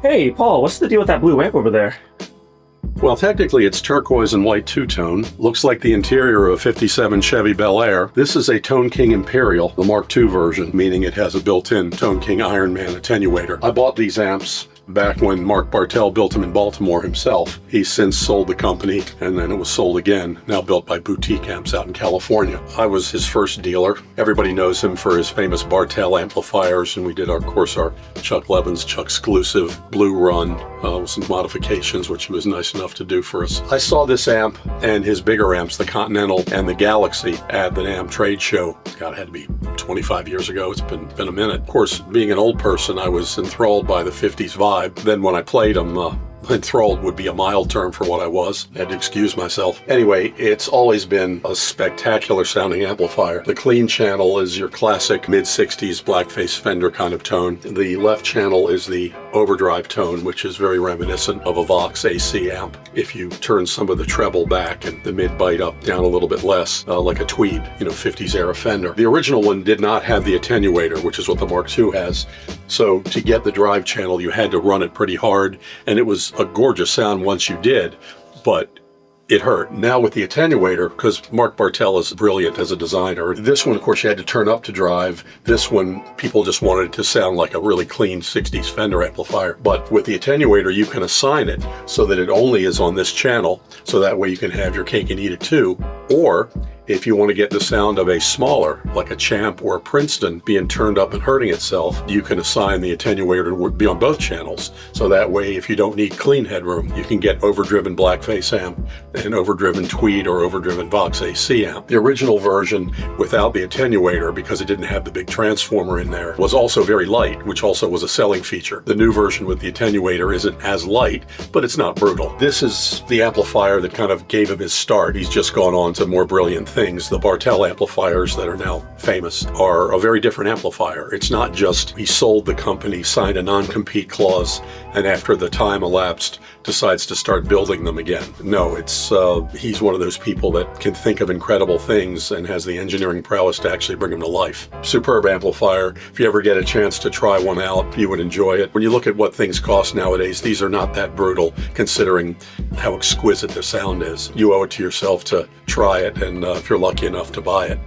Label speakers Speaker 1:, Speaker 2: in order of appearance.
Speaker 1: Hey, Paul, what's the deal with that blue amp over there?
Speaker 2: Well, technically it's turquoise and white two-tone. Looks like the interior of a 57 Chevy Bel Air. This is a Tone King Imperial, the Mark II version, meaning it has a built-in Tone King Ironman attenuator. I bought these amps back when Mark Bartel built them in Baltimore himself. He's since sold the company, and then it was sold again, now built by Boutique Amps out in California. I was his first dealer. Everybody knows him for his famous Bartel amplifiers, and we did, of course, our Chuck Levin's Chuck exclusive Blue Run with some modifications, which he was nice enough to do for us. I saw this amp and his bigger amps, the Continental and the Galaxy, at the NAMM trade show. God, it had to be 25 years ago. It's been a minute. Of course, being an old person, I was enthralled by the 50s vibe. Then when I played them, enthralled would be a mild term for what I was. I had to excuse myself. Anyway, it's always been a spectacular sounding amplifier. The clean channel is your classic mid-60s blackface Fender kind of tone. The left channel is the overdrive tone, which is very reminiscent of a Vox AC amp. If you turn some of the treble back and the mid bite up down a little bit less, like a Tweed, 50s era Fender. The original one did not have the attenuator, which is what the Mark II has. So to get the drive channel, you had to run it pretty hard, and it was a gorgeous sound once you did, but it hurt. Now with the attenuator, because Mark Bartel is brilliant as a designer, this one, of course, you had to turn up to drive. This one, people just wanted it to sound like a really clean 60s Fender amplifier. But with the attenuator, you can assign it so that it only is on this channel, so that way you can have your cake and eat it too. Or if you want to get the sound of a smaller, like a Champ or a Princeton, being turned up and hurting itself, you can assign the attenuator to be on both channels. So that way, if you don't need clean headroom, you can get overdriven blackface amp and overdriven Tweed or overdriven Vox AC amp. The original version without the attenuator, because it didn't have the big transformer in there, was also very light, which also was a selling feature. The new version with the attenuator isn't as light, but it's not brutal. This is the amplifier that kind of gave him his start. He's just gone on to more brilliant things. The Bartel amplifiers that are now famous are a very different amplifier. It's not just he sold the company, signed a non-compete clause, and after the time elapsed, decides to start building them again. No, it's he's one of those people that can think of incredible things and has the engineering prowess to actually bring them to life. Superb amplifier. If you ever get a chance to try one out, you would enjoy it. When you look at what things cost nowadays, these are not that brutal considering how exquisite the sound is. You owe it to yourself to try it, and if you're lucky enough to buy it.